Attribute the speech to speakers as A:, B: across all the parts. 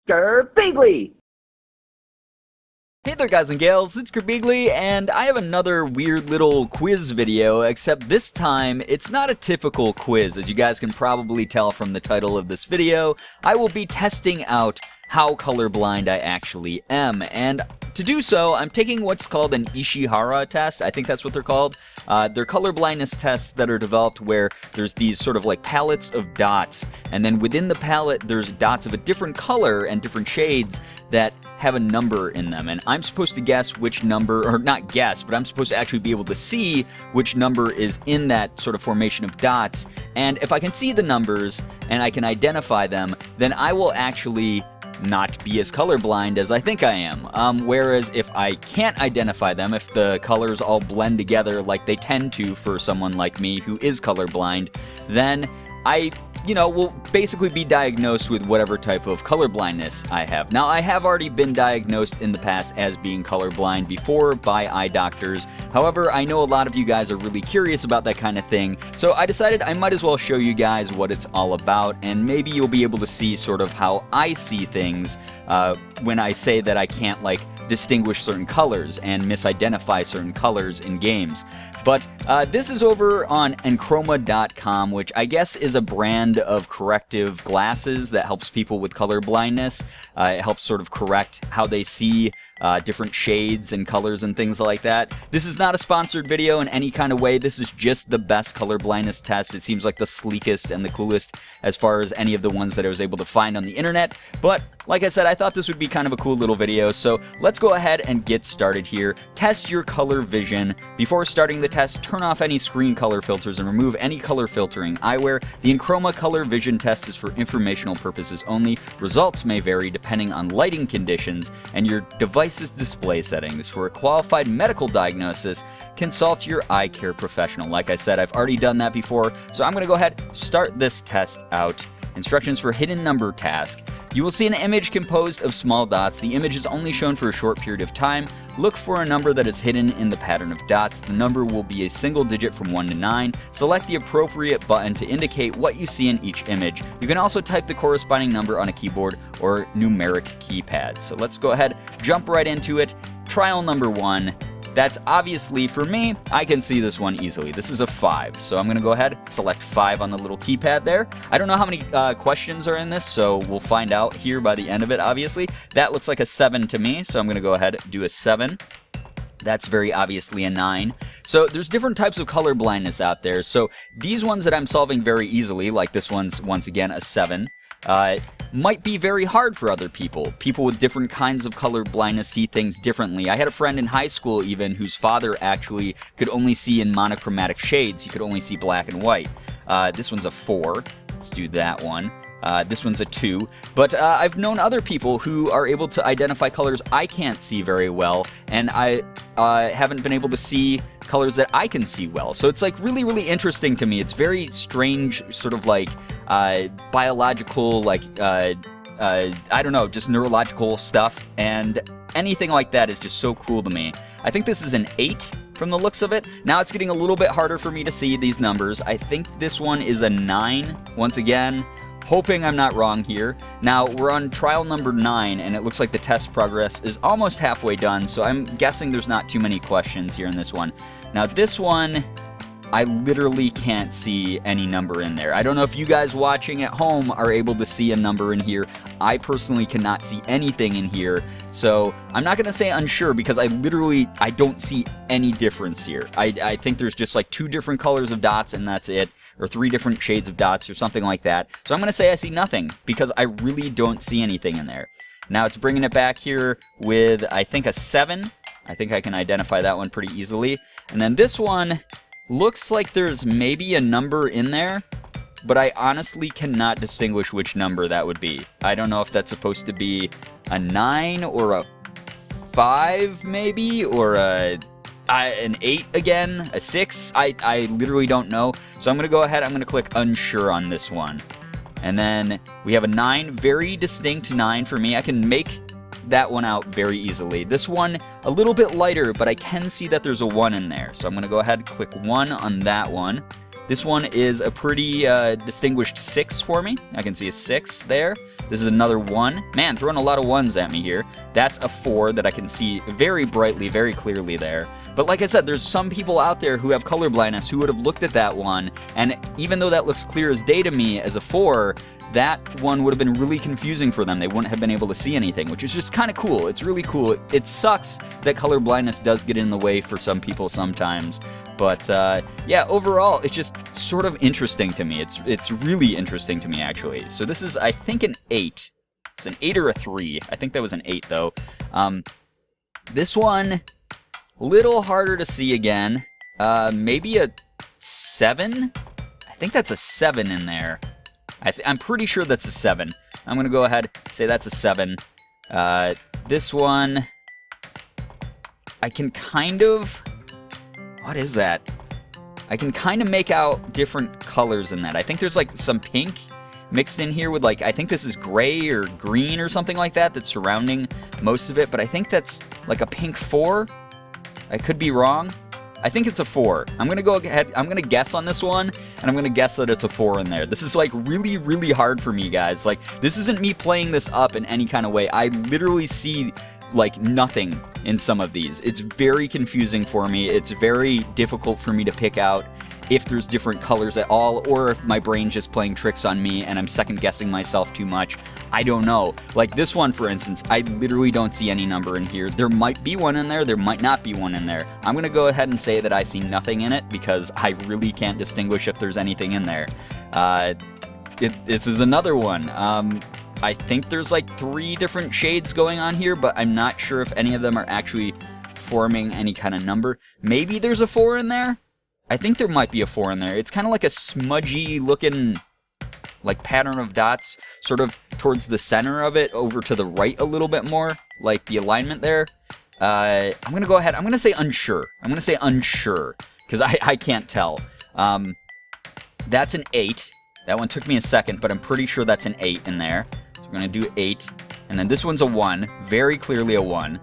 A: Girbeagly!
B: Hey there guys and gals, it's Girbeagly, and I have another weird little quiz video, except this time it's not a typical quiz. As you guys can probably tell from the title of this video, I will be testing out how colorblind I actually am, and to do so, I'm taking what's called an Ishihara test. I think that's what they're called. They're color blindness tests that are developed where there's these sort of like palettes of dots, and then within the palette there's dots of a different color and different shades that have a number in them, and I'm supposed to guess which number, or not guess, but I'm supposed to actually be able to see which number is in that sort of formation of dots, and if I can see the numbers and I can identify them, then I will actually not be as colorblind as I think I am. Whereas if I can't identify them, if the colors all blend together like they tend to for someone like me who is colorblind, then I will basically be diagnosed with whatever type of color blindness I have. Now, I have already been diagnosed in the past as being colorblind before by eye doctors. However, I know a lot of you guys are really curious about that kind of thing, so I decided I might as well show you guys what it's all about, and maybe you'll be able to see sort of how I see things when I say that I can't, distinguish certain colors and misidentify certain colors in games. But this is over on Enchroma.com, which I guess is a brand of corrective glasses that helps people with color blindness. It helps sort of correct how they see different shades and colors and things like that. This is not a sponsored video in any kind of way. This is just the best color blindness test. It seems like the sleekest and the coolest as far as any of the ones that I was able to find on the internet. But like I said, I thought this would be kind of a cool little video, so let's go ahead and get started here. Test your color vision. Before starting the test, turn off any screen color filters and remove any color filtering eyewear. The Enchroma color vision test is for informational purposes only. Results may vary depending on lighting conditions and your device's display settings. For a qualified medical diagnosis, consult your eye care professional. Like I said, I've already done that before, so I'm going to go ahead and start this test out. Instructions for hidden number task. You will see an image composed of small dots. The image is only shown for a short period of time. Look for a number that is hidden in the pattern of dots. The number will be a single digit from 1 to 9. Select the appropriate button to indicate what you see in each image. You can also type the corresponding number on a keyboard or numeric keypad. So let's go ahead, jump right into it. Trial number 1. That's obviously, for me, I can see this one easily. This is a 5, so I'm going to go ahead, select 5 on the little keypad there. I don't know how many questions are in this, so we'll find out here by the end of it, obviously. That looks like a 7 to me, so I'm going to go ahead and do a 7. That's very obviously a 9. So there's different types of color blindness out there. So these ones that I'm solving very easily, like this one's, once again, a 7, might be very hard for other people. People with different kinds of color blindness see things differently. I had a friend in high school even whose father actually could only see in monochromatic shades. He could only see black and white. This one's a 4. Let's do that one. This one's a 2, but I've known other people who are able to identify colors I can't see very well, and I haven't been able to see colors that I can see well. So it's really, really interesting to me. It's very strange, sort of biological, I don't know, just neurological stuff, and anything like that is just so cool to me. I think this is an 8. From the looks of it. Now it's getting a little bit harder for me to see these numbers. I think this one is a 9, once again. Hoping I'm not wrong here. Now, we're on trial number 9, and it looks like the test progress is almost halfway done, so I'm guessing there's not too many questions here in this one. Now, this one, I literally can't see any number in there. I don't know if you guys watching at home are able to see a number in here. I personally cannot see anything in here, so I'm not going to say unsure because I don't see any difference here. I think there's just 2 different colors of dots and that's it, or 3 different shades of dots or something like that. So I'm going to say I see nothing because I really don't see anything in there. Now it's bringing it back here with, I think, a 7. I think I can identify that one pretty easily. And then this one looks like there's maybe a number in there, but I honestly cannot distinguish which number that would be. I don't know if that's supposed to be a 9 or a 5 maybe, or an 8 again, a 6. I literally don't know. So I'm going to go ahead, I'm going to click unsure on this one. And then we have a 9, very distinct 9 for me. I can make that one out very easily. This one, a little bit lighter, but I can see that there's a 1 in there. So I'm going to go ahead and click 1 on that one. This one is a pretty distinguished 6 for me. I can see a 6 there. This is another 1. Man, throwing a lot of 1s at me here. That's a 4 that I can see very brightly, very clearly there. But like I said, there's some people out there who have color blindness who would have looked at that one, and even though that looks clear as day to me as a 4, that one would have been really confusing for them. They wouldn't have been able to see anything, which is just kind of cool. It's really cool. It sucks that color blindness does get in the way for some people sometimes. But yeah, overall, it's just sort of interesting to me. It's really interesting to me, actually. So this is, I think, an 8. It's an 8 or a 3. I think that was an 8, though. This one, little harder to see again. Maybe a 7? I think that's a 7 in there. I'm pretty sure that's a 7. I'm going to go ahead and say that's a 7. This one, I can kind of... What is that? I can kind of make out different colors in that. I think there's like some pink mixed in here with like, I think this is gray or green or something like that that's surrounding most of it, but I think that's like a pink 4. I could be wrong. I think it's a 4. I'm going to go ahead, I'm going to guess on this one, and I'm going to guess that it's a 4 in there. This is like really, really hard for me, guys. Like, this isn't me playing this up in any kind of way. I literally see like nothing in some of these. It's very confusing for me. It's very difficult for me to pick out if there's different colors at all, or if my brain's just playing tricks on me and I'm second guessing myself too much. I don't know. Like this one, for instance, I literally don't see any number in here. There might be one in there, there might not be one in there. I'm gonna go ahead and say that I see nothing in it because I really can't distinguish if there's anything in there. This is another one. I think there's like 3 different shades going on here, but I'm not sure if any of them are actually forming any kind of number. Maybe there's a 4 in there? I think there might be a 4 in there. It's kind of like a smudgy looking like pattern of dots sort of towards the center of it, over to the right a little bit more, like the alignment there. I'm going to go ahead. I'm going to say unsure. I'm going to say unsure because I can't tell. That's an 8. That one took me a second, but I'm pretty sure that's an 8 in there. So we're going to do 8. And then this one's a 1. Very clearly a 1.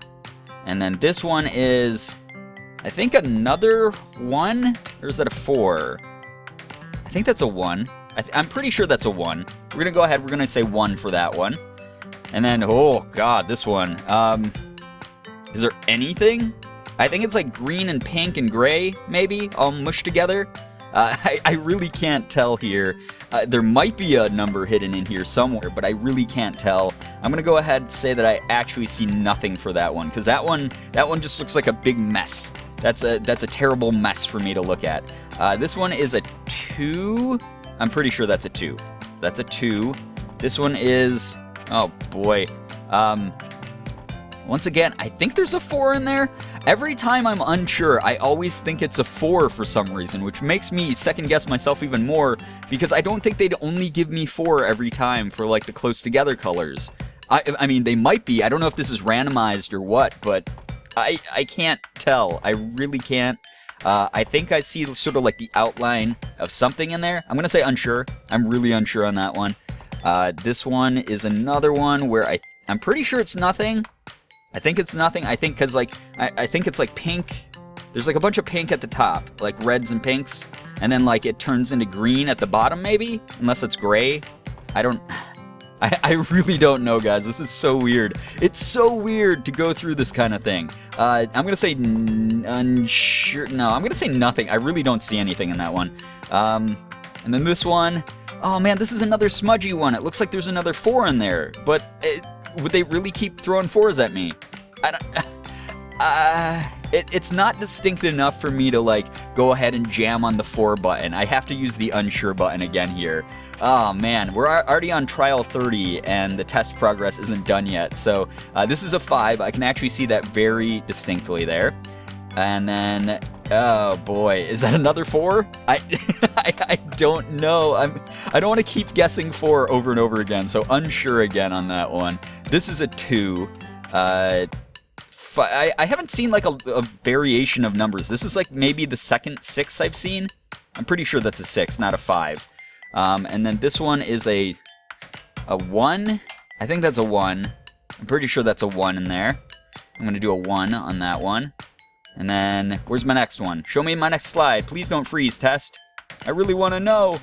B: And then this one is, I think, another 1? Or is that a 4? I think that's a 1. I'm pretty sure that's a 1. We're going to go ahead. We're going to say 1 for that one. And then, oh, God, this one. Is there anything? I think it's like green and pink and gray, maybe, all mushed together. I really can't tell here. There might be a number hidden in here somewhere, but I really can't tell. I'm gonna go ahead and say that I actually see nothing for that one, because that one just looks like a big mess. That's a terrible mess for me to look at. This one is a 2. I'm pretty sure that's a 2. That's a 2. This one is, oh boy. Once again, I think there's a 4 in there. Every time I'm unsure, I always think it's a 4 for some reason, which makes me second guess myself even more, because I don't think they'd only give me 4 every time for like the close together colors. I mean, they might be. I don't know if this is randomized or what, but I can't tell. I really can't. I think I see sort of like the outline of something in there. I'm going to say unsure. I'm really unsure on that one. This one is another one where I'm pretty sure it's nothing. I think it's nothing. I think because like I think it's like pink. There's like a bunch of pink at the top, like reds and pinks, and then like it turns into green at the bottom, maybe, unless it's gray. I really don't know, guys. This is so weird. It's so weird to go through this kind of thing. I'm gonna say unsure. No, I'm gonna say nothing. I really don't see anything in that one. And then this one. Oh man, this is another smudgy one. It looks like there's another 4 in there, but would they really keep throwing 4s at me? It's not distinct enough for me to like go ahead and jam on the 4 button. I have to use the unsure button again here. Oh man, we're already on trial 30 and the test progress isn't done yet. So this is a 5. I can actually see that very distinctly there. And then, oh boy, is that another 4? I don't know. I don't want to keep guessing 4 over and over again, so unsure again on that one. This is a 2. I haven't seen like a variation of numbers. This is like maybe the second 6 I've seen. I'm pretty sure that's a 6, not a 5. And then this one is a 1. I think that's a 1. I'm pretty sure that's a 1 in there. I'm going to do a 1 on that one. And then, where's my next one? Show me my next slide. Please don't freeze, test. I really want to know.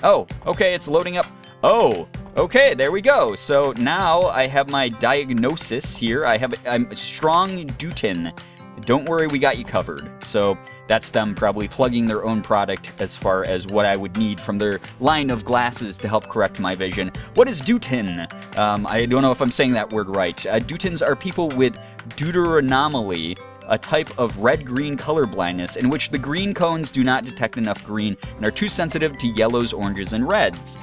B: Oh, okay, it's loading up. Oh, okay, there we go. So now I have my diagnosis here. I'm strong gluten. Don't worry, we got you covered. So that's them probably plugging their own product as far as what I would need from their line of glasses to help correct my vision. What is Dutin? I don't know if I'm saying that word right. Dutins are people with deuteranomaly, a type of red-green color blindness in which the green cones do not detect enough green and are too sensitive to yellows, oranges, and reds.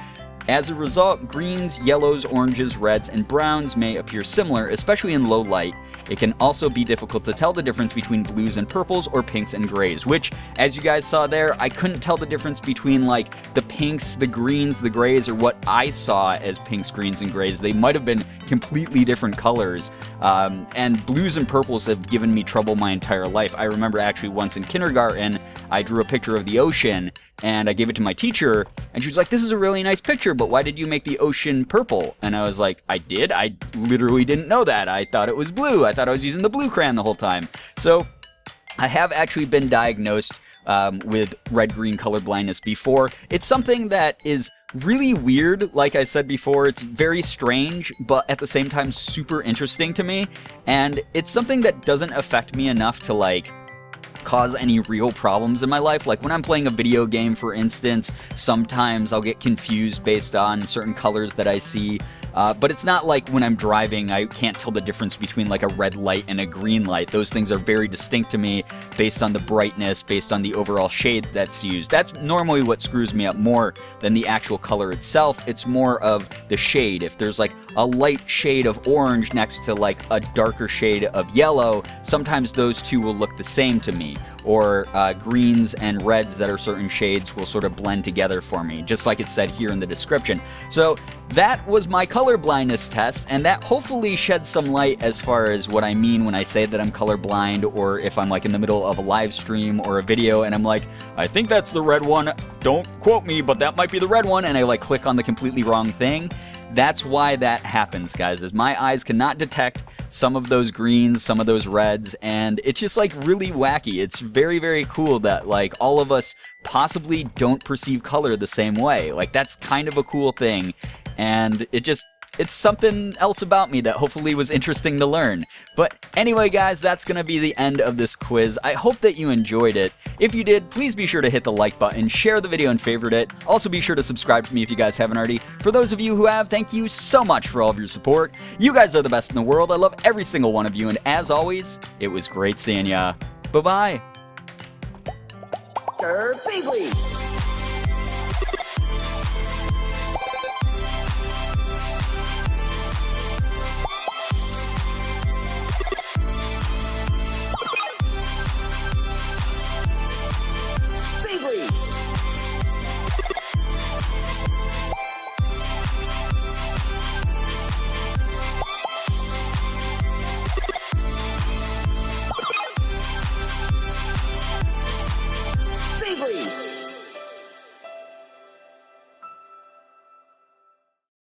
B: As a result, greens, yellows, oranges, reds, and browns may appear similar, especially in low light. It can also be difficult to tell the difference between blues and purples or pinks and grays, which, as you guys saw there, I couldn't tell the difference between like the pinks, the greens, the grays, or what I saw as pinks, greens, and grays. They might have been completely different colors, and blues and purples have given me trouble my entire life. I remember actually once in kindergarten, I drew a picture of the ocean, and I gave it to my teacher, and she was like, "This is a really nice picture, but why did you make the ocean purple?" And I was like, "I did? I literally didn't know that. I thought it was blue. I thought I was using the blue crayon the whole time." So I have actually been diagnosed with red-green color blindness before. It's something that is really weird. Like I said before, it's very strange, but at the same time super interesting to me. And it's something that doesn't affect me enough to like cause any real problems in my life. Like when I'm playing a video game, for instance, sometimes I'll get confused based on certain colors that I see. But it's not like when I'm driving, I can't tell the difference between like a red light and a green light. Those things are very distinct to me based on the brightness, based on the overall shade that's used. That's normally what screws me up more than the actual color itself. It's more of the shade. If there's like a light shade of orange next to like a darker shade of yellow, sometimes those two will look the same to me. Or greens and reds that are certain shades will sort of blend together for me, just like it said here in the description. So that was my color blindness test, and that hopefully sheds some light as far as what I mean when I say that I'm colorblind, or if I'm like in the middle of a live stream or a video and I'm like, "I think that's the red one, don't quote me, but that might be the red one," and I like click on the completely wrong thing. That's why that happens, guys, is my eyes cannot detect some of those greens, some of those reds, and it's just like really wacky. It's very, very cool that like all of us possibly don't perceive color the same way. Like that's kind of a cool thing, and it's something else about me that hopefully was interesting to learn. But anyway, guys, that's going to be the end of this quiz. I hope that you enjoyed it. If you did, please be sure to hit the like button, share the video and favorite it. Also be sure to subscribe to me if you guys haven't already. For those of you who have, thank you so much for all of your support. You guys are the best in the world. I love every single one of you. And as always, it was great seeing ya. Bye-bye.
A: Girbeagly.